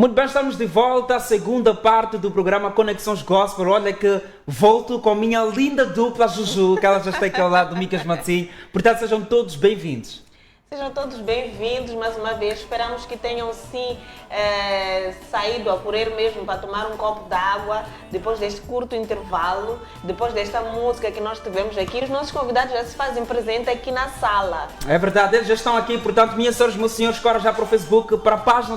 Muito bem, estamos de volta à segunda parte do programa Conexões Gospel. Olha que volto com a minha linda dupla Juju, que ela já está aqui ao lado do Micas Matsim. Portanto, sejam todos bem-vindos. Sejam todos bem-vindos mais uma vez. Esperamos que tenham sim saído a correr mesmo para tomar um copo d'água depois deste curto intervalo, depois desta música que nós tivemos aqui. Os nossos convidados já se fazem presente aqui na sala. É verdade, eles já estão aqui. Portanto, minhas senhoras e meus senhores, corram já para o Facebook, para a página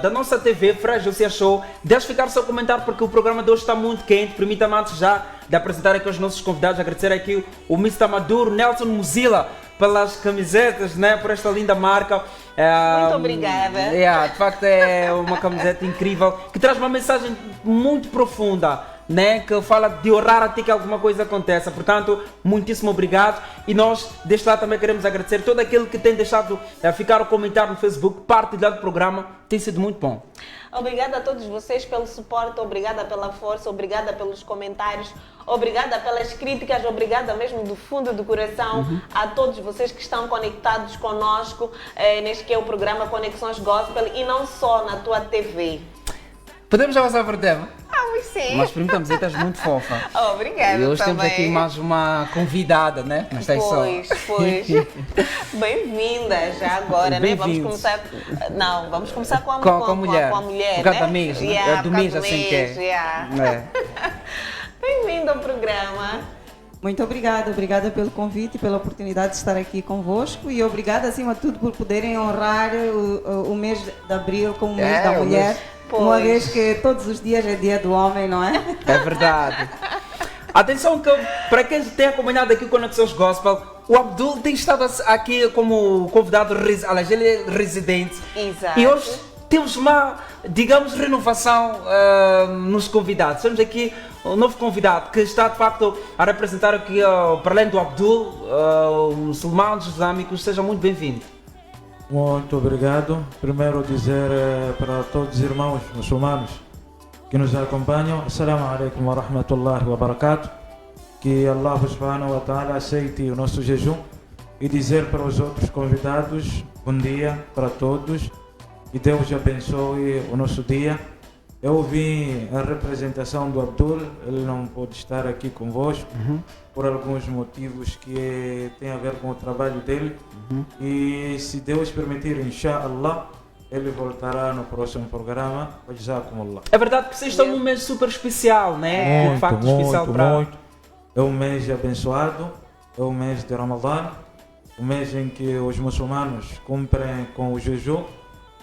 da nossa TV, Fresh Lucia Show. Deixe ficar o seu comentário porque o programa de hoje está muito quente. Permita-me antes já de apresentar aqui os nossos convidados, agradecer aqui o Mr. Maduro, Nelson Muzila, pelas camisetas, né, por esta linda marca. Muito obrigada. De facto é uma camiseta incrível que traz uma mensagem muito profunda, né, que fala de orar até que alguma coisa aconteça. Portanto, muitíssimo obrigado. E nós deste lado também queremos agradecer todo aquele que tem deixado ficar o comentário no Facebook, partilhar o programa, tem sido muito bom. Obrigada a todos vocês pelo suporte, obrigada pela força, obrigada pelos comentários, obrigada pelas críticas, obrigada mesmo do fundo do coração a todos vocês que estão conectados conosco neste que é o programa Conexões Gospel e não só na tua TV. Podemos já passar para o tema? Ah, sim. Nós perguntamos, estás muito fofa. Obrigada. E hoje também. temos aqui mais uma convidada, né? Não estás só. Pois. Bem-vinda já agora, né? Vamos começar. Não, vamos começar com a mulher. Com a mulher, por causa né? da mês, né? Yeah, É do mês assim que é. Yeah. Bem-vindo ao programa. Muito obrigada pelo convite e pela oportunidade de estar aqui convosco e obrigada acima de tudo por poderem honrar o mês de abril como o mês da mulher, uma vez que todos os dias é dia do homem, não é? É verdade. Atenção que para quem tem acompanhado aqui o Conexões Gospel, o Abdul tem estado aqui como convidado, aliás, ele é residente. Exato. E hoje temos uma, digamos, renovação nos convidados. Temos aqui um novo convidado que está de facto a representar aqui, para além do Abdul, os muçulmanos islâmicos. Seja muito bem-vindo. Muito obrigado. Primeiro dizer para todos os irmãos muçulmanos que nos acompanham, Assalamu alaikum wa rahmatullahi wa barakatuh, que Allah subhanahu wa ta'ala aceite o nosso jejum e dizer para os outros convidados, bom dia para todos e Deus abençoe o nosso dia. Eu vim a representação do Abdul, ele não pôde estar aqui convosco por alguns motivos que têm a ver com o trabalho dele e se Deus permitir, inshallah, ele voltará no próximo programa. Jazakumullah. É verdade que vocês estão num mês super especial, né? De facto especial para... Muito. É um mês abençoado, é um mês de Ramadã, um mês em que os muçulmanos cumprem com o jejum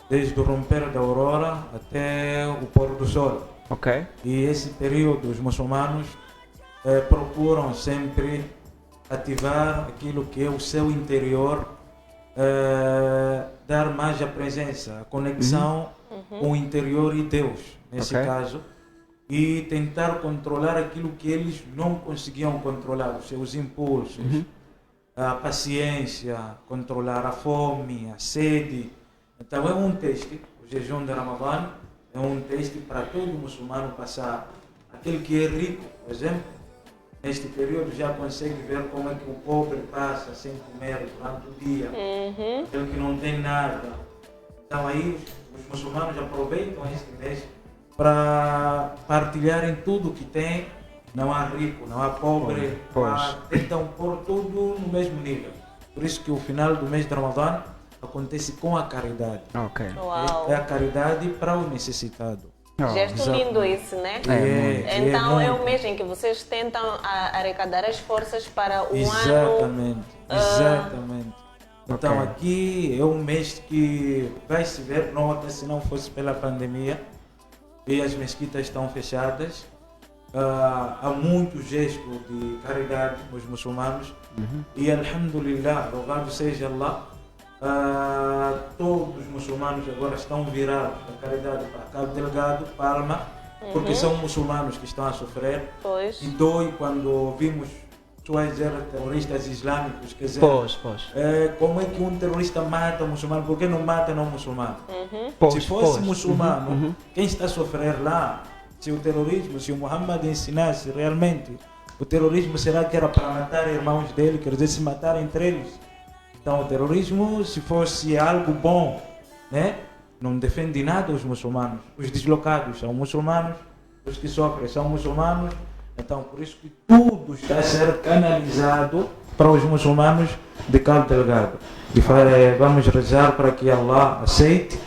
desde o romper da aurora até o pôr do sol. Ok. E esse período os muçulmanos procuram sempre ativar aquilo que é o seu interior, dar mais a presença, a conexão com o interior e Deus, nesse caso, e tentar controlar aquilo que eles não conseguiam controlar, os seus impulsos, a paciência, controlar a fome, a sede. Então é um teste, o jejum de Ramadã é um teste para todo muçulmano passar. Aquele que é rico, por exemplo, neste período já consegue ver como é que o pobre passa sem comer durante o dia, aquele que não tem nada. Então aí os muçulmanos aproveitam este mês para partilharem tudo que tem. Não há rico, não há pobre, tentam pôr tudo no mesmo nível. Por isso que o final do mês de Ramadã acontece com a caridade. É a caridade para o necessitado. Gesto lindo esse, né? Então é o mês em que vocês tentam arrecadar as forças para o ano. Exatamente. Então aqui é um mês que vai se ver, nota, se não fosse pela pandemia e as mesquitas estão fechadas. Há muito gesto de caridade com os muçulmanos e alhamdulillah, louvado seja Allah, todos os muçulmanos agora estão virados da caridade para Cabo Delgado, Palma, porque são muçulmanos que estão a sofrer. E dói quando vimos terroristas islâmicos, quer dizer, como é que um terrorista mata um muçulmano, por que não mata não muçulmano? Se fosse muçulmano, quem está a sofrer lá? Se o terrorismo, se o Muhammad ensinasse realmente o terrorismo, será que era para matar irmãos dele, quer dizer, se matar entre eles? Então o terrorismo, se fosse algo bom, né? não defende nada os muçulmanos. Os deslocados são muçulmanos, os que sofrem são muçulmanos, então por isso que tudo está a ser canalizado para os muçulmanos de Cabo Delgado. E vamos rezar para que Allah aceite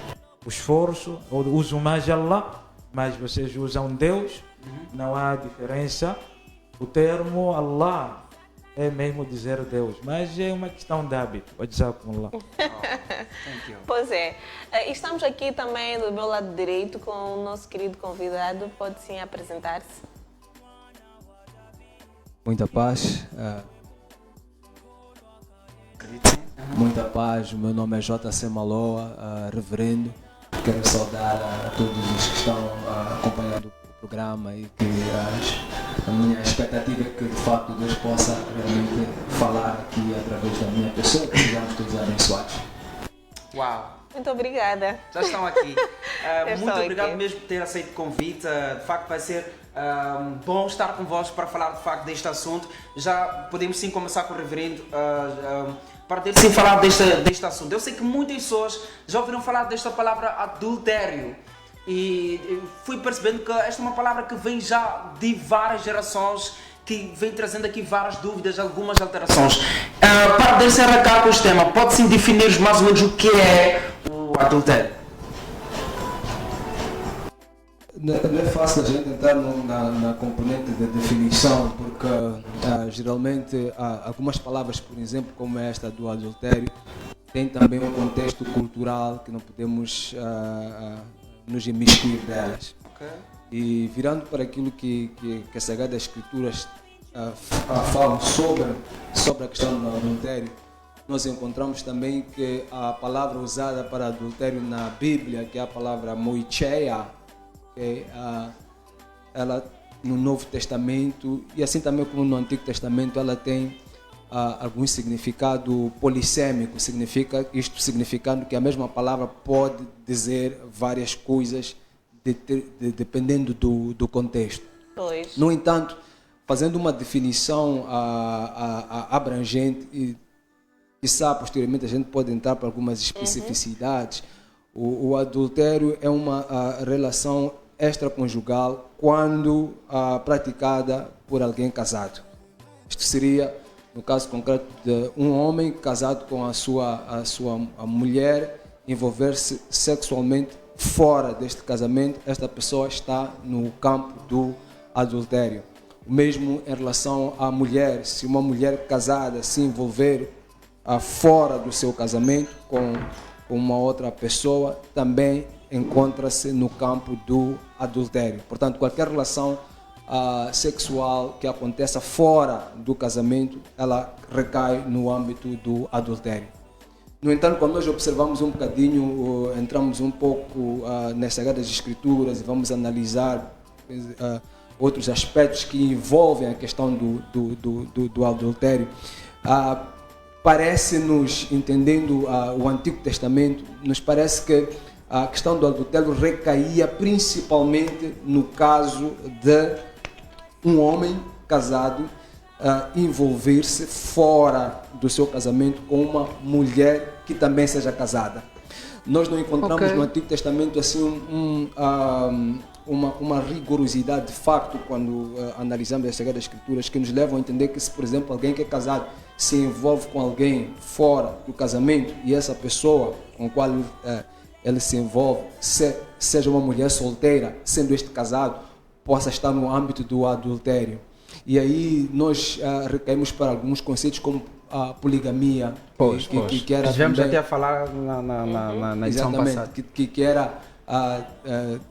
o esforço, ou uso mais Allah, mas vocês usam Deus, não há diferença. O termo Allah é mesmo dizer Deus, mas é uma questão de hábito. Oh, pois é. Estamos aqui também do meu lado direito com o nosso querido convidado. Pode sim apresentar-se. Muita paz. Muita paz. O meu nome é JC Maloa, reverendo. Quero saudar a todos os que estão acompanhando o programa e que a minha expectativa é que de facto Deus possa realmente falar aqui através da minha pessoa, que sejamos todos abençoados. Uau! Muito obrigada. Já estão aqui. Muito obrigado aqui mesmo por ter aceito o convite. De facto vai ser bom estar convosco para falar de facto deste assunto. Já podemos sim começar com o reverendo para ter sim falar deste assunto. Eu sei que muitas pessoas já ouviram falar desta palavra adultério. E fui percebendo que esta é uma palavra que vem já de várias gerações, que vem trazendo aqui várias dúvidas, algumas alterações. Para poder se arrancar com este tema, pode-se definir mais ou menos o que é o adultério? Não é fácil a gente entrar na componente de definição, porque geralmente algumas palavras, por exemplo, como esta do adultério, tem também um contexto cultural que não podemos nos imiscuir delas. Okay. E virando para aquilo que as Sagradas Escrituras falam sobre a questão do adultério, nós encontramos também que a palavra usada para adultério na Bíblia, que é a palavra moicheia, ela no Novo Testamento e assim também como no Antigo Testamento, ela tem algum significado polissêmico, significando que a mesma palavra pode dizer várias coisas dependendo do contexto. Pois. No entanto, fazendo uma definição abrangente e quizá posteriormente a gente pode entrar para algumas especificidades, o adultério é uma relação extraconjugal quando praticada por alguém casado. Isto seria, no caso concreto, de um homem casado com a sua mulher, envolver-se sexualmente fora deste casamento, esta pessoa está no campo do adultério. O mesmo em relação à mulher, se uma mulher casada se envolver fora do seu casamento com uma outra pessoa, também encontra-se no campo do adultério. Portanto, qualquer relação sexual que aconteça fora do casamento, ela recai no âmbito do adultério. No entanto, quando nós observamos um bocadinho, entramos um pouco nas Sagradas Escrituras e vamos analisar outros aspectos que envolvem a questão do adultério, parece-nos, entendendo o Antigo Testamento, nos parece que a questão do adultério recaía principalmente no caso de um homem casado envolver-se fora do seu casamento com uma mulher que também seja casada. Nós não encontramos no Antigo Testamento assim uma rigorosidade de facto quando analisamos as Sagradas Escrituras que nos levam a entender que se, por exemplo, alguém que é casado se envolve com alguém fora do casamento e essa pessoa com a qual ele se envolve, seja uma mulher solteira, sendo este casado, possa estar no âmbito do adultério. E aí nós recaímos para alguns conceitos como a poligamia, que era tivemos também, até a falar na edição passada. Que era,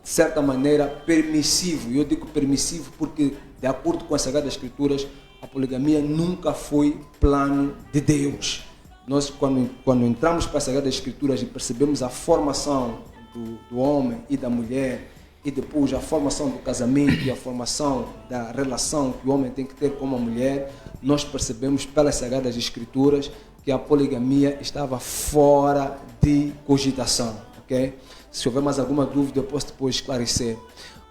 de certa maneira, permissivo. E eu digo permissivo porque, de acordo com as Sagradas Escrituras, a poligamia nunca foi plano de Deus. Nós, quando entramos para as Sagradas Escrituras e percebemos a formação do homem e da mulher, e depois a formação do casamento e a formação da relação que o homem tem que ter com a mulher, nós percebemos pelas Sagradas Escrituras que a poligamia estava fora de cogitação. Okay? Se houver mais alguma dúvida, eu posso depois esclarecer.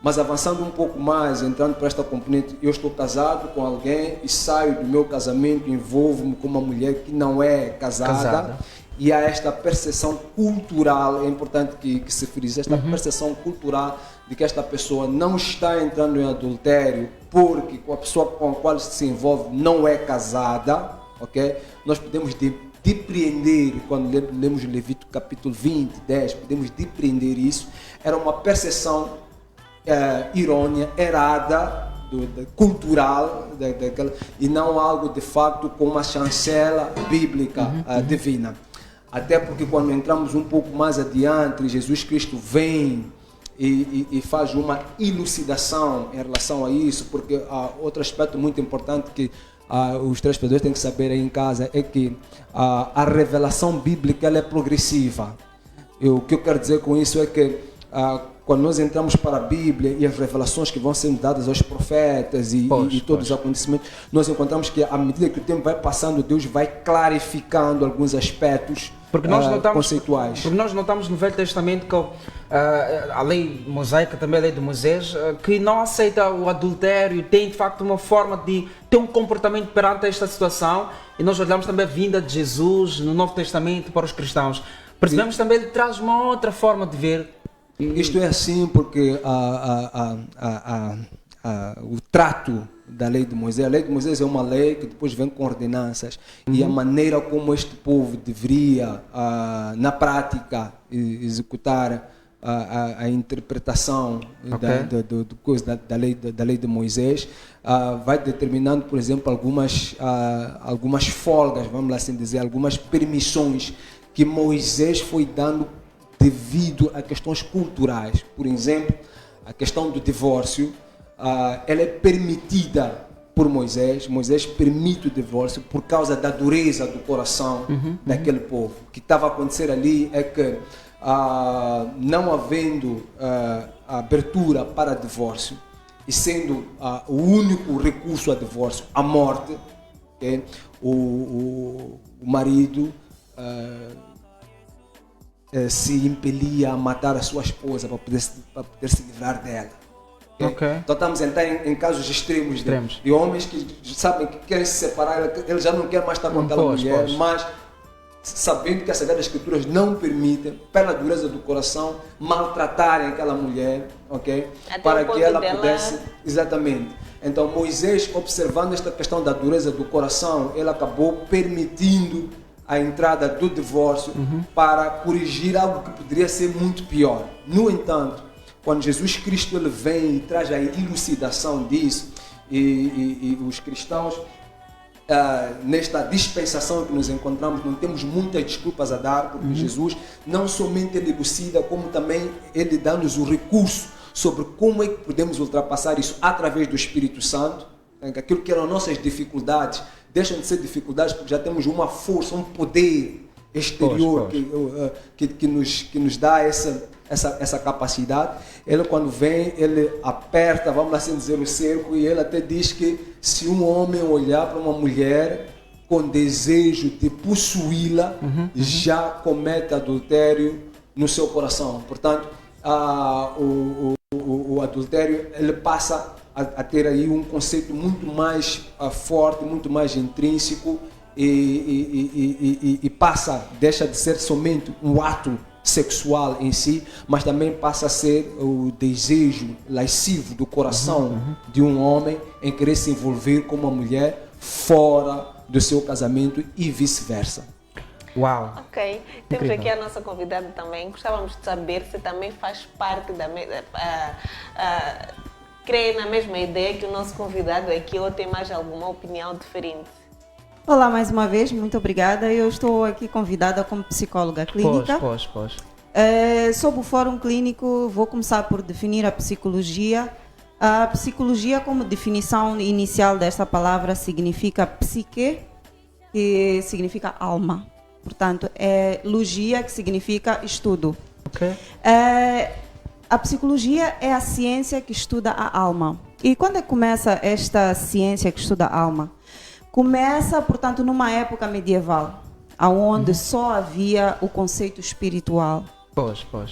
Mas avançando um pouco mais, entrando para esta componente, eu estou casado com alguém e saio do meu casamento, envolvo-me com uma mulher que não é casada. e há esta percepção cultural, é importante que se frise, esta percepção cultural de que esta pessoa não está entrando em adultério porque a pessoa com a qual se envolve não é casada, ok? Nós podemos depreender, quando lemos Levítico capítulo 20, 10, podemos depreender isso. Era uma percepção errônea, errada, cultural, e não algo de fato com uma chancela bíblica divina. Até porque quando entramos um pouco mais adiante, Jesus Cristo vem e faz uma elucidação em relação a isso, porque outro aspecto muito importante que os telespectadores têm que saber aí em casa é que a revelação bíblica ela é progressiva. O que eu quero dizer com isso é que quando nós entramos para a Bíblia e as revelações que vão sendo dadas aos profetas e todos os acontecimentos, nós encontramos que à medida que o tempo vai passando, Deus vai clarificando alguns aspectos conceituais. Porque nós notamos no Velho Testamento que a lei mosaica, também a lei de Moisés, que não aceita o adultério, tem de facto uma forma de ter um comportamento perante esta situação, e nós olhamos também a vinda de Jesus no Novo Testamento para os cristãos. Percebemos também que ele traz uma outra forma de ver. Isto é assim porque o trato da lei de Moisés, a lei de Moisés é uma lei que depois vem com ordenanças, e a maneira como este povo deveria, na prática, executar a interpretação da lei de Moisés, vai determinando, por exemplo, algumas folgas, vamos lá assim dizer, algumas permissões que Moisés foi dando devido a questões culturais. Por exemplo, a questão do divórcio, ela é permitida por Moisés. Moisés permite o divórcio por causa da dureza do coração daquele povo. O que estava a acontecer ali é que, não havendo abertura para divórcio e sendo o único recurso a divórcio a morte, o marido se impelia a matar a sua esposa para poder se livrar dela. Okay? Então estamos a entrar em casos extremos. De homens que sabem que querem se separar, ele já não quer mais estar com aquela mulher, mas sabendo que as Sagradas Escrituras não permitem, pela dureza do coração, maltratarem aquela mulher, ok? Para que ela pudesse... Exatamente. Então Moisés, observando esta questão da dureza do coração, ele acabou permitindo a entrada do divórcio para corrigir algo que poderia ser muito pior. No entanto, quando Jesus Cristo ele vem e traz a elucidação disso, e os cristãos, nesta dispensação que nos encontramos, não temos muitas desculpas a dar, porque Jesus não somente ele elucida, como também ele dá-nos o recurso sobre como é que podemos ultrapassar isso através do Espírito Santo. Aquilo que eram nossas dificuldades deixam de ser dificuldades porque já temos uma força, um poder exterior que nos dá essa capacidade. Ele, quando vem, ele aperta, vamos assim dizer, o cerco, e ele até diz que se um homem olhar para uma mulher com desejo de possuí-la, já comete adultério no seu coração. Portanto, o adultério ele passa a ter aí um conceito muito mais forte, muito mais intrínseco, e deixa de ser somente um ato sexual em si, mas também passa a ser o desejo lascivo do coração de um homem em querer se envolver com uma mulher fora do seu casamento e vice-versa. Uau! Ok, temos aqui a nossa convidada também. Gostávamos de saber se também faz parte da crê na mesma ideia que o nosso convidado aqui, ou tem mais alguma opinião diferente? Olá, mais uma vez, muito obrigada. Eu estou aqui convidada como psicóloga clínica. Sob o Fórum Clínico, vou começar por definir a psicologia. A psicologia, como definição inicial desta palavra, significa psique, que significa alma. Portanto, é logia, que significa estudo. Okay. A psicologia é a ciência que estuda a alma. E quando começa esta ciência que estuda a alma? Começa, portanto, numa época medieval, onde só havia o conceito espiritual.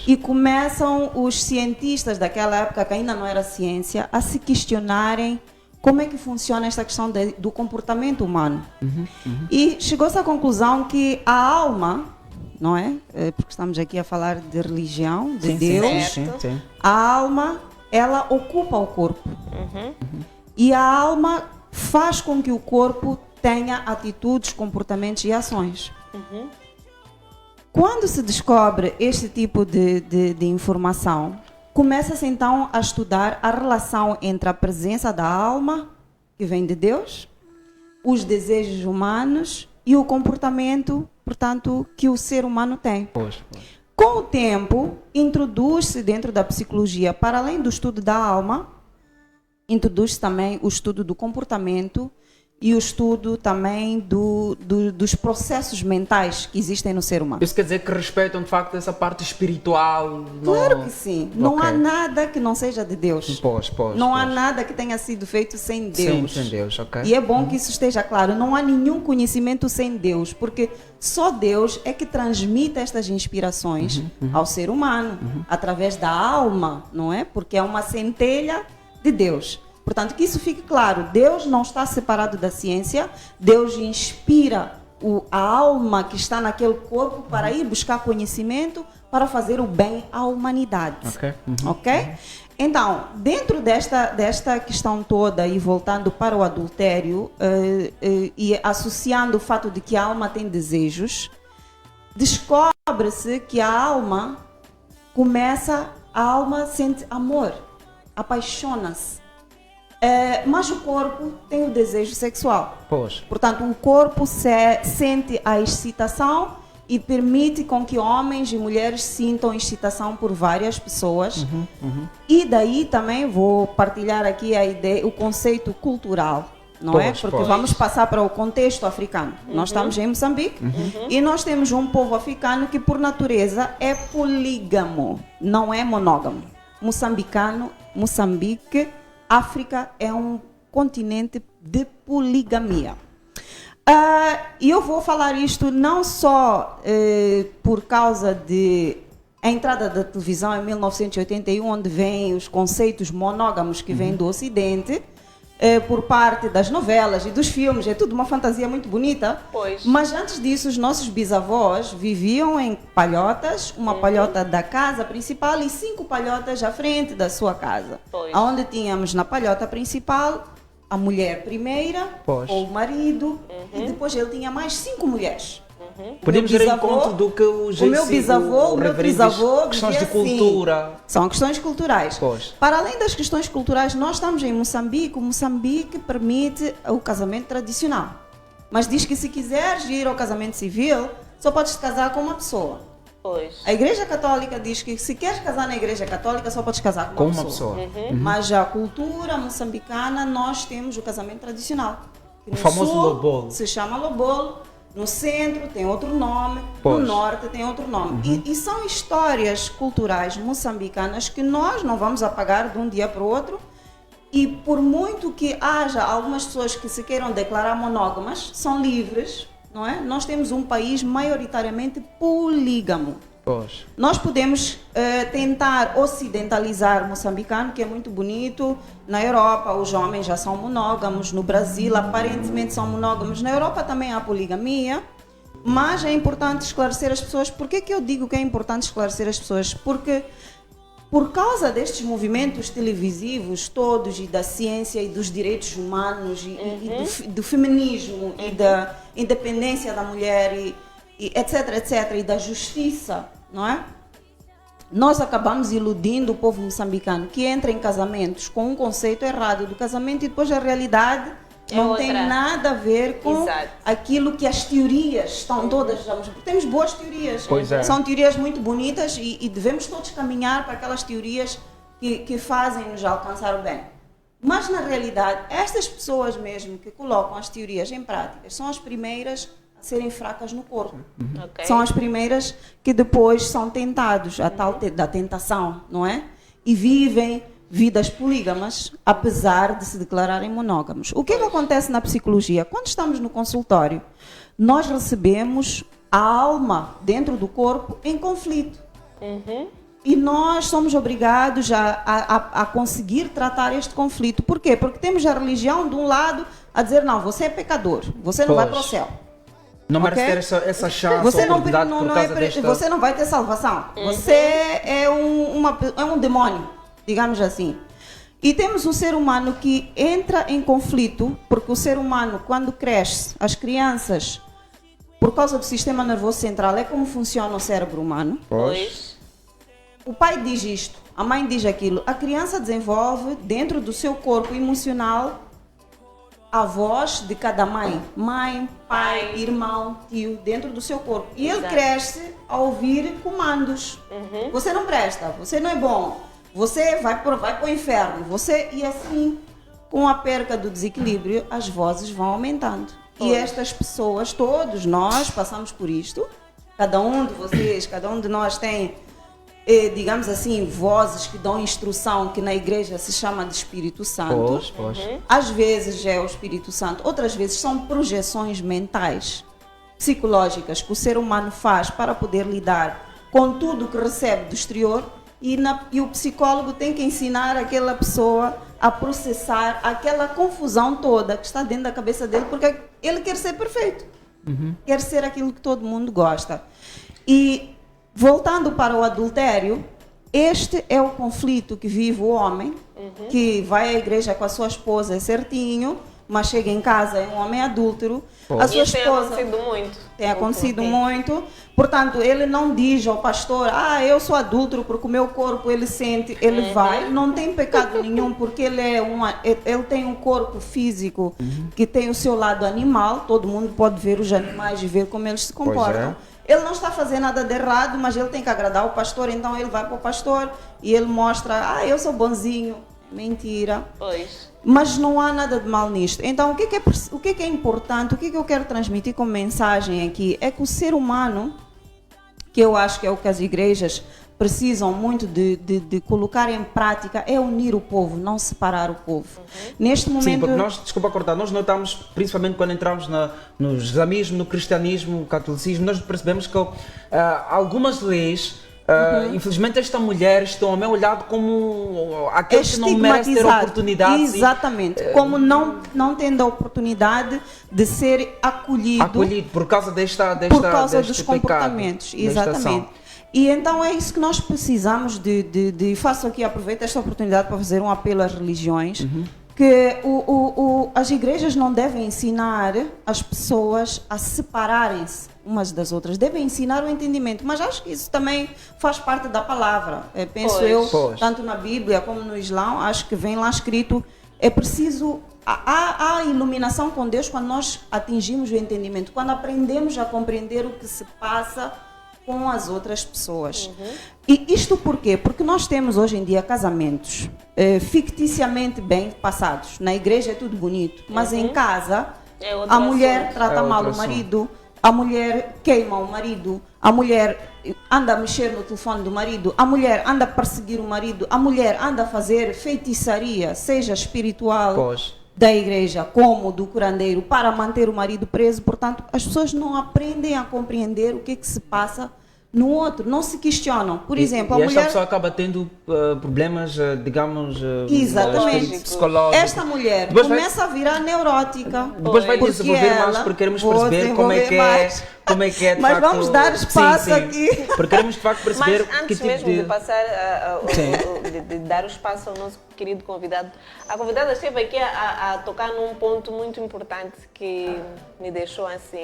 E começam os cientistas daquela época, que ainda não era ciência, a se questionarem como é que funciona esta questão do comportamento humano. E chegou-se à conclusão que a alma não é? Porque estamos aqui a falar de religião, de Sim, Deus. sim. A alma, ela ocupa o corpo. E a alma faz com que o corpo tenha atitudes, comportamentos e ações. Quando se descobre este tipo de informação, começa-se então a estudar a relação entre a presença da alma, que vem de Deus, os desejos humanos e o comportamento, portanto, que o ser humano tem. Com o tempo, introduz-se dentro da psicologia, para além do estudo da alma, introduz-se também o estudo do comportamento e o estudo também dos processos mentais que existem no ser humano. Isso quer dizer que respeitam de facto essa parte espiritual? Claro que sim. Não há nada que não seja de Deus. Não há nada que tenha sido feito sem Deus. Sem Deus, ok. E é bom que isso esteja claro. Não há nenhum conhecimento sem Deus, porque só Deus é que transmite estas inspirações ao ser humano, através da alma, não é? Porque é uma centelha de Deus. Portanto, que isso fique claro, Deus não está separado da ciência, Deus inspira a alma que está naquele corpo para ir buscar conhecimento, para fazer o bem à humanidade. Ok? Então, dentro desta questão toda e voltando para o adultério e associando o fato de que a alma tem desejos, descobre-se que a alma sente amor, apaixona-se. Mas o corpo tem o desejo sexual. Portanto, o corpo sente a excitação e permite com que homens e mulheres sintam excitação por várias pessoas. E daí também vou partilhar aqui a ideia, o conceito cultural, não é? Porque vamos passar para o contexto africano. Nós estamos em Moçambique e nós temos um povo africano que por natureza é polígamo, não é monógamo. Moçambique, África é um continente de poligamia. E eu vou falar isto não só por causa de a entrada da televisão em 1981, onde vêm os conceitos monógamos que vêm do Ocidente, por parte das novelas e dos filmes, é tudo uma fantasia muito bonita. Mas antes disso, os nossos bisavós viviam em palhotas, uma palhota da casa principal e 5 palhotas à frente da sua casa. Onde tínhamos na palhota principal a mulher primeira, ou o marido, e depois ele tinha mais 5 mulheres. Podemos ir em conta do que o meu bisavô, o meu trisavô, questões de cultura. Assim. São questões culturais. Para além das questões culturais, nós estamos em Moçambique. O Moçambique permite o casamento tradicional. Mas diz que se quiseres ir ao casamento civil, só podes casar com uma pessoa. A Igreja Católica diz que se queres casar na Igreja Católica, só podes casar com uma pessoa. Mas a cultura moçambicana, nós temos o casamento tradicional. O famoso lobolo. Se chama lobolo. No centro tem outro nome, no norte tem outro nome. E são histórias culturais moçambicanas que nós não vamos apagar de um dia para o outro. E por muito que haja algumas pessoas que se queiram declarar monógamas, são livres, não é? Nós temos um país maioritariamente polígamo. Nós podemos tentar ocidentalizar o moçambicano, que é muito bonito. Na Europa, os homens já são monógamos. No Brasil, aparentemente são monógamos. Na Europa também há poligamia. Mas é importante esclarecer as pessoas. Por que eu digo que é importante esclarecer as pessoas? Porque por causa destes movimentos televisivos todos e da ciência e dos direitos humanos e do feminismo e da independência da mulher e etc, e da justiça, não é? Nós acabamos iludindo o povo moçambicano que entra em casamentos com um conceito errado do casamento e depois a realidade não tem nada a ver com aquilo que as teorias estão todas. Temos boas teorias, são teorias muito bonitas e devemos todos caminhar para aquelas teorias que fazem-nos alcançar o bem. Mas na realidade, estas pessoas mesmo que colocam as teorias em prática são as primeiras serem fracas no corpo. São as primeiras que depois são tentados, a tal da tentação, não é? E vivem vidas polígamas, apesar de se declararem monógamos. O que acontece na psicologia? Quando estamos no consultório, nós recebemos a alma dentro do corpo em conflito. E nós somos obrigados a conseguir tratar este conflito. Por quê? Porque temos a religião de um lado a dizer, não, você é pecador, você não vai para o céu. Não ok? merece ter essa chance, Você não, oportunidade por causa desta... você não vai ter salvação. Você é um demônio, digamos assim. E temos um ser humano que entra em conflito, porque o ser humano, quando cresce, as crianças, por causa do sistema nervoso central, é como funciona o cérebro humano. Pois. O pai diz isto, a mãe diz aquilo. A criança desenvolve dentro do seu corpo emocional a voz de cada mãe. Mãe, pai, irmão, tio, dentro do seu corpo. E ele cresce a ouvir comandos. Você não presta, você não é bom, você vai para o inferno. E assim, com a perca do desequilíbrio, as vozes vão aumentando. E estas pessoas, todos nós passamos por isto. Cada um de vocês, cada um de nós tem, digamos assim, vozes que dão instrução, que na igreja se chama de Espírito Santo. Às vezes é o Espírito Santo, outras vezes são projeções mentais, psicológicas, que o ser humano faz para poder lidar com tudo que recebe do exterior. E o psicólogo tem que ensinar aquela pessoa a processar aquela confusão toda que está dentro da cabeça dele, porque ele quer ser perfeito. Quer ser aquilo que todo mundo gosta. E voltando para o adultério, este é o conflito que vive o homem, que vai à igreja com a sua esposa certinho, mas chega em casa é um homem adúltero. A sua esposa tem acontecido muito. Tem acontecido muito. Portanto, ele não diz ao pastor: eu sou adúltero porque o meu corpo ele sente, ele vai. Não tem pecado nenhum, porque ele tem um corpo físico que tem o seu lado animal. Todo mundo pode ver os animais e ver como eles se comportam. Ele não está fazendo nada de errado, mas ele tem que agradar o pastor, então ele vai para o pastor e ele mostra: eu sou bonzinho. Mentira. Pois. Mas não há nada de mal nisto. Então, o que é importante, o que eu quero transmitir como mensagem aqui é que o ser humano, que eu acho que é o que as igrejas precisam muito de colocar em prática, é unir o povo, não separar o povo. Neste momento... Sim, porque nós, desculpa cortar, nós notamos, principalmente quando entramos no islamismo, no cristianismo, no catolicismo, nós percebemos que algumas leis... infelizmente esta mulher, este homem é olhado como aquele que não merece ter oportunidade. Exatamente, como não tendo a oportunidade de ser acolhido por causa deste dos comportamentos. Pecado, exatamente. E então é isso que nós precisamos de faço aqui, aproveito esta oportunidade para fazer um apelo às religiões, que as igrejas não devem ensinar as pessoas a separarem-se umas das outras, devem ensinar o entendimento, mas acho que isso também faz parte da palavra. Penso tanto na Bíblia como no Islão, acho que vem lá escrito, é preciso, há iluminação com Deus quando nós atingimos o entendimento, quando aprendemos a compreender o que se passa com as outras pessoas. E isto por quê? Porque nós temos hoje em dia casamentos ficticiamente bem passados. Na igreja é tudo bonito, mas em casa a mulher trata mal o marido, a mulher queima o marido, a mulher anda a mexer no telefone do marido, a mulher anda a perseguir o marido, a mulher anda a fazer feitiçaria, seja espiritual, da igreja como do curandeiro, para manter o marido preso. Portanto, as pessoas não aprendem a compreender o que se passa no outro, não se questionam. Por exemplo, a mulher... esta pessoa acaba tendo problemas, digamos, psicológicos. Esta mulher começa a virar neurótica. Depois vai desenvolver mais, porque queremos perceber como é que é de mas facto... vamos dar espaço aqui. Porque queremos de facto perceber mas antes que tipo mesmo de passar, de dar o espaço ao nosso querido convidado, a convidada esteve aqui a tocar num ponto muito importante que me deixou assim...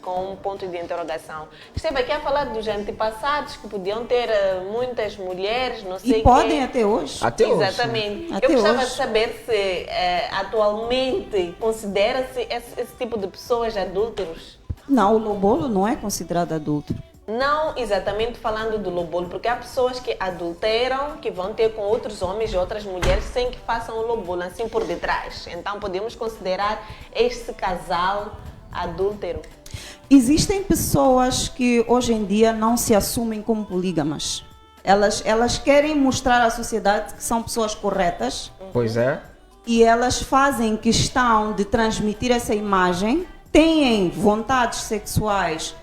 com um ponto de interrogação. Esteve aqui a falar dos antepassados que podiam ter muitas mulheres, não sei o quê. E podem até hoje. Exatamente. Até eu gostava hoje. de saber se atualmente considera-se esse tipo de pessoas adúlteros. Não, o lobolo não é considerado adúltero. Não exatamente falando do lobolo, porque há pessoas que adulteram, que vão ter com outros homens e outras mulheres sem que façam o lobolo, assim por detrás. Então podemos considerar este casal adúltero. Existem pessoas que hoje em dia não se assumem como polígamas. Elas querem mostrar à sociedade que são pessoas corretas. Pois é. E elas fazem questão de transmitir essa imagem, têm vontades sexuais,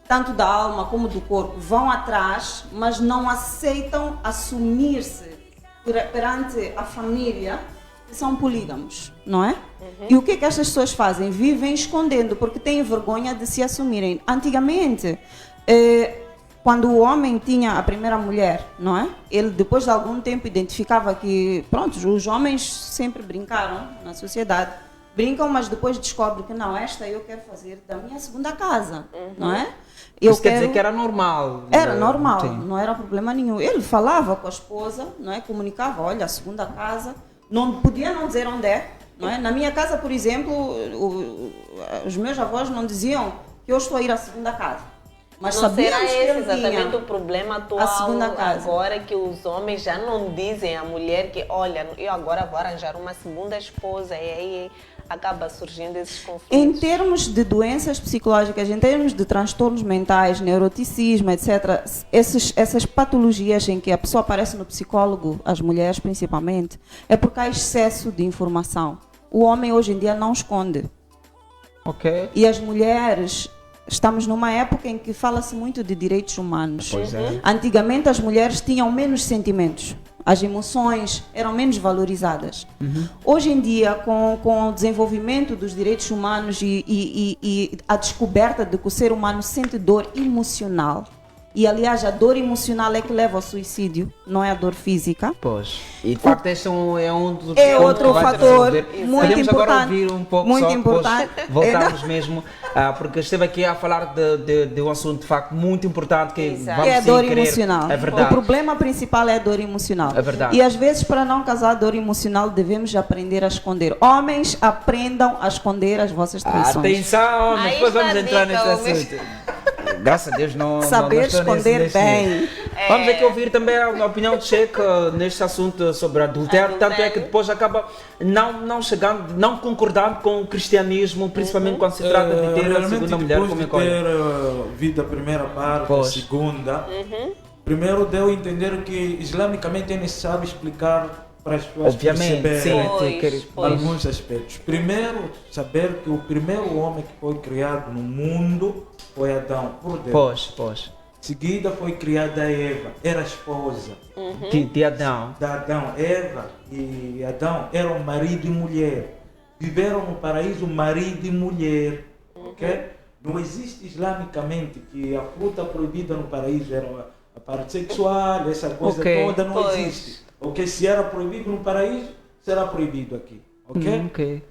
tanto da alma como do corpo, vão atrás, mas não aceitam assumir-se perante a família que são polígamos, não é? E o que é que estas pessoas fazem? Vivem escondendo, porque têm vergonha de se assumirem. Antigamente, quando o homem tinha a primeira mulher, não é? Ele, depois de algum tempo, identificava que, pronto, os homens sempre brincaram na sociedade. Brincam, mas depois descobre que não, esta eu quero fazer da minha segunda casa, não é? Isso quer dizer que era normal. Era normal, Sim. não era problema nenhum. Ele falava com a esposa, não é? Comunicava, olha, a segunda casa, não podia não dizer onde é, não é? Na minha casa, por exemplo, os meus avós não diziam que eu estou a ir à segunda casa. Mas não sabíamos será que esse ele exatamente tinha o problema atual a segunda casa. agora, que os homens já não dizem à mulher que, olha, eu agora vou arranjar uma segunda esposa, e aí acaba surgindo esses conflitos. Em termos de doenças psicológicas, em termos de transtornos mentais, neuroticismo, etc., essas patologias em que a pessoa aparece no psicólogo, as mulheres principalmente, é porque há excesso de informação. O homem hoje em dia não esconde. Ok. E as mulheres, estamos numa época em que fala-se muito de direitos humanos. Pois é. Antigamente as mulheres tinham menos sentimentos. As emoções eram menos valorizadas. Hoje em dia, com o desenvolvimento dos direitos humanos e a descoberta de que o ser humano sente dor emocional, e aliás a dor emocional é que leva ao suicídio, não é a dor física. Pois. E de facto este é um dos É pontos outro que vai fator resolver. muito Podemos agora importante. ouvir um pouco Muito só, importante. depois voltamos mesmo, porque esteve aqui a falar de um assunto de facto muito importante que Exato. vamos Que é a sim dor querer. emocional. É verdade. O problema principal é a dor emocional. É verdade. E às vezes, para não causar dor emocional, devemos aprender a esconder. Homens, aprendam a esconder as vossas traições. Atenção, mas Aí depois está vamos a entrar dica, nesse homem. assunto. Graças a Deus não Saber não estou esconder nesse bem. nível. Vamos aqui ouvir também a opinião de Sheikh neste assunto sobre adultério. Tanto é que depois acaba não chegando, não concordando com o cristianismo, principalmente quando se trata de ter a Realmente, segunda mulher depois como de escolha. ter vindo a primeira parte, Pois. a segunda, primeiro deu a entender que islamicamente é necessário explicar para as pessoas Obviamente, perceberem sim. Pois. alguns aspectos. Primeiro, saber que o primeiro homem que foi criado no mundo foi Adão, por Deus. Pois. Seguida foi criada Eva, era a esposa De Adão. de Adão. Eva e Adão eram marido e mulher. Viveram no paraíso marido e mulher. Ok? Não existe islamicamente que a fruta proibida no paraíso era a parte sexual, essa coisa Ok. toda, não Pois. existe. Ok? Se era proibido no paraíso, será proibido aqui. Ok? Ok.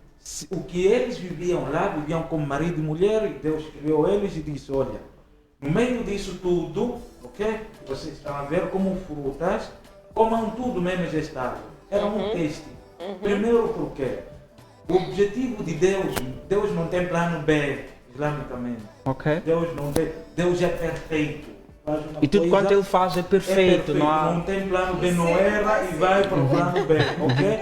O que eles viviam lá, viviam como marido e mulher, e Deus criou eles e disse, olha, no meio disso tudo, ok? Vocês estão a ver como frutas, comam tudo menos esta árvore. Era um teste. Primeiro porque o objetivo de Deus não tem plano B, islamicamente. Ok. Deus é perfeito. Faz uma E tudo coisa, quanto ele faz é perfeito, não há. Não tem plano B, não erra e vai para o plano B, ok?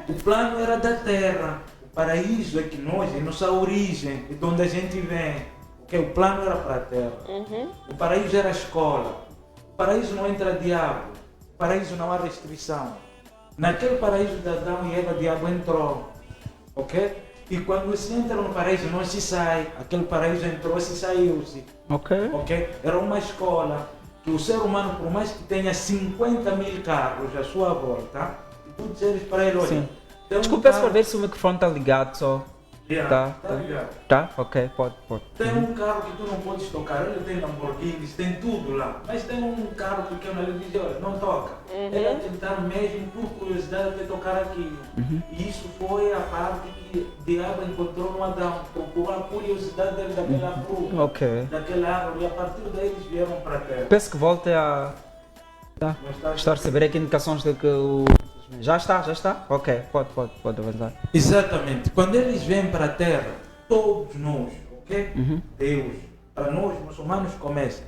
O plano era da terra. O paraíso é que nós, é nossa origem, é de onde a gente vem. Okay? O plano era para a terra. O paraíso era a escola. O paraíso não entra diabo. O paraíso não há restrição. Naquele paraíso de Adão e Eva, diabo entrou. Ok? E quando se entra no paraíso, não se sai. Aquele paraíso entrou e saiu-se. Ok. Ok? Era uma escola que o ser humano, por mais que tenha 50 mil carros à sua volta, e tu disseres para ele, olha, Sim. tem um Desculpa, é carro- para ver se o microfone está ligado só. Yeah, Tá. ligado. Tá? Ok, pode. Tem um carro que tu não podes tocar, ele tem Lamborghinis, tem tudo lá. Mas tem um carro pequeno, ele diz, olha, não toca. Ele a tentar mesmo, por curiosidade, de tocar aquilo. E isso foi a parte que o diabo encontrou no Adão. Procurou a curiosidade dele daquela fruta, Ok. daquela árvore. E a partir daí eles vieram para a terra. Peço que volte a. Tá. Mas está- Estou a receber aqui indicações de que o. Já está? Ok, pode avançar. Exatamente. Quando eles vêm para a terra, todos nós, ok? Deus, para nós muçulmanos começa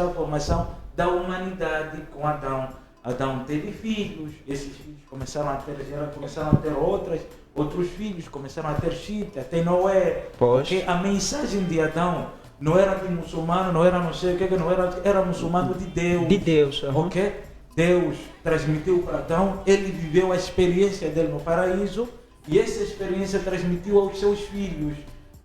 a formação da humanidade com Adão. Adão teve filhos, esses filhos começaram a ter outros filhos, começaram a ter Chita, tem Noé. Pois. Ok? A mensagem de Adão não era de muçulmano, não era não sei o que, não era muçulmano de Deus. De Deus. aham. Ok? Deus transmitiu para Adão, ele viveu a experiência dele no paraíso e essa experiência transmitiu aos seus filhos.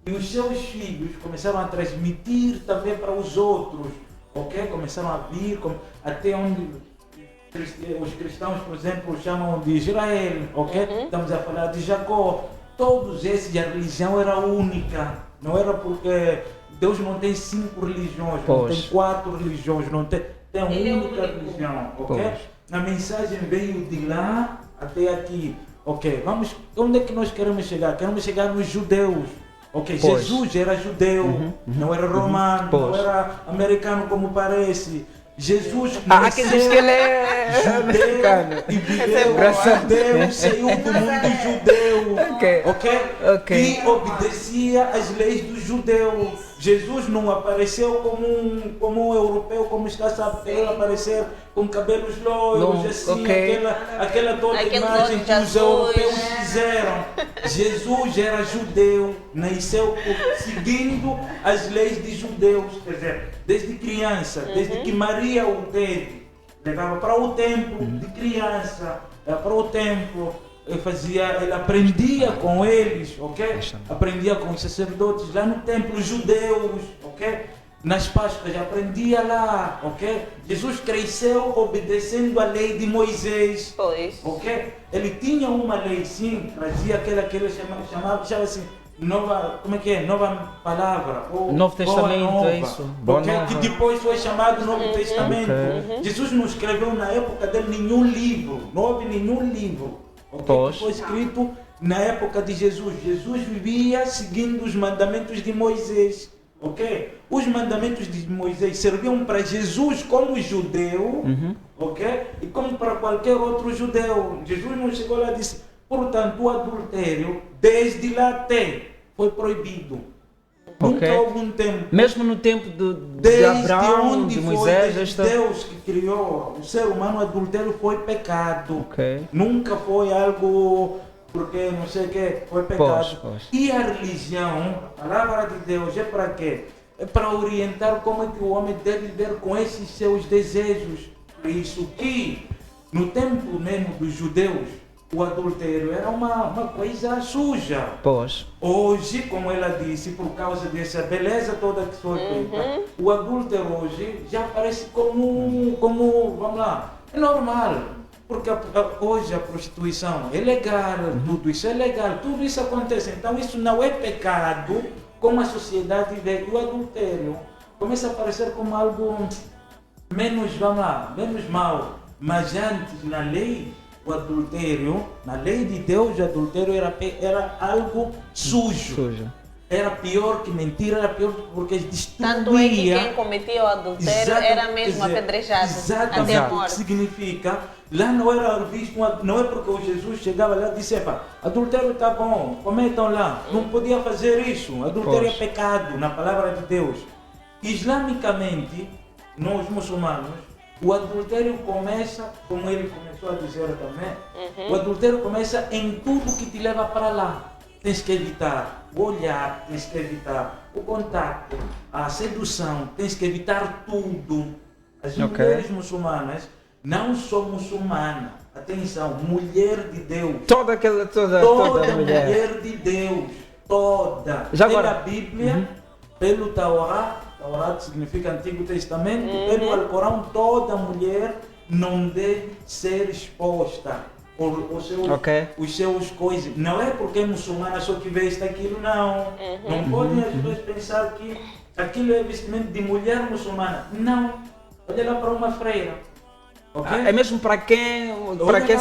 E os seus filhos começaram a transmitir também para os outros, ok? Começaram a vir até onde os cristãos, por exemplo, chamam de Israel, ok? Estamos a falar de Jacó. Todos esses, a religião era única. Não era porque Deus não tem 5 religiões, não tem 4 religiões, não tem uma única religião, ok? A mensagem veio de lá até aqui. Ok, onde é que nós queremos chegar? Queremos chegar nos judeus. Ok, Jesus era judeu, não era romano, não era americano como parece. Jesus há quem diz que ele é americano e viveu judeu, saiu do mundo judeu, ok? E obedecia às leis dos judeus. Jesus não apareceu como um europeu, como está a ele aparecer com cabelos loiros, assim, aquela toda imagem que os europeus fizeram. Jesus era judeu, nasceu seguindo as leis de judeus, quer dizer, desde criança, desde que Maria o teve, levava para o templo de criança, para o templo. Ele aprendia com eles, ok? Aprendia com os sacerdotes lá no templo, judeus, ok? Nas Páscoas aprendia lá, ok? Jesus cresceu obedecendo a lei de Moisés, ok? Ele tinha uma lei, sim, trazia aquela que ele chamava assim, nova palavra, ou Novo Testamento, nova, é isso. Okay? Que depois foi chamado Novo Testamento. Jesus não escreveu na época dele nenhum livro, não houve nenhum livro. Okay, que foi escrito na época de Jesus. Jesus vivia seguindo os mandamentos de Moisés. Ok? Os mandamentos de Moisés serviam para Jesus como judeu, ok? E como para qualquer outro judeu. Jesus não chegou lá e disse, portanto, o adultério, desde lá até, foi proibido. Nunca houve um tempo. Mesmo no tempo de Abraão, de Moisés, desde Deus que criou o ser humano, o adultério foi pecado. Nunca foi algo porque não sei o que, foi pecado. E a religião, a palavra de Deus, é para quê? É para orientar como é que o homem deve viver com esses seus desejos. Por isso que, no tempo mesmo dos judeus, o adultério era uma coisa suja. Hoje, como ela disse, por causa dessa beleza toda que foi feita, o adúltero hoje já parece como, vamos lá, é normal. Porque hoje a prostituição é legal, tudo isso é legal, tudo isso acontece. Então isso não é pecado, como a sociedade vê. O adultério começa a aparecer como algo menos, vamos lá, menos mal. Mas antes, na lei, o adultério, na lei de Deus, o adultério era algo sujo. Era pior que mentira, era pior porque destruía. Tanto é que quem cometia o adultério era mesmo apedrejado até a morte. Significa, lá não era visto, não é porque o Jesus chegava lá e disse, adultério está bom, cometam lá. Não podia fazer isso, adultério é pecado na palavra de Deus. Islamicamente, nós muçulmanos, o adultério começa, como ele começou a dizer também, o adultério começa em tudo que te leva para lá. Tens que evitar o olhar, tens que evitar o contato, a sedução, tens que evitar tudo. As mulheres muçulmanas não são muçulmanas. Atenção, mulher de Deus. Toda mulher de Deus. Toda. Pela Bíblia, pelo Taurá, Taurá significa Antigo Testamento, pelo Alcorão, toda mulher não deve ser exposta por os seus coisas. Não é porque é muçulmana só que veste aquilo, não. Não podem as pessoas pensar que aquilo é vestimento de mulher muçulmana. Não. Olha lá para uma freira. É mesmo para quem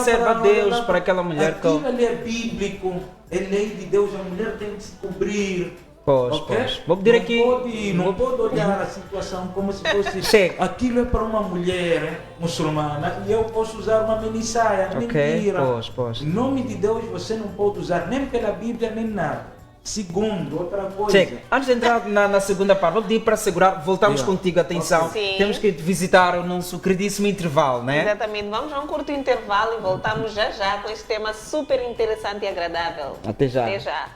serve a Deus, para aquela mulher. Aquilo ali é bíblico, é lei de Deus, a mulher tem que se cobrir. Vou pedir aqui. Não pode olhar a situação como se fosse aquilo é para uma mulher muçulmana e eu posso usar uma minissaia. Mentira. Em nome de Deus você não pode usar nem pela Bíblia nem nada. Segundo, outra coisa. Antes de entrar na segunda parte, vou pedir para segurar, voltamos contigo, atenção. Temos que visitar o nosso queridíssimo intervalo, né? Exatamente, vamos a um curto intervalo e voltamos já com este tema super interessante e agradável. Até já. Até já.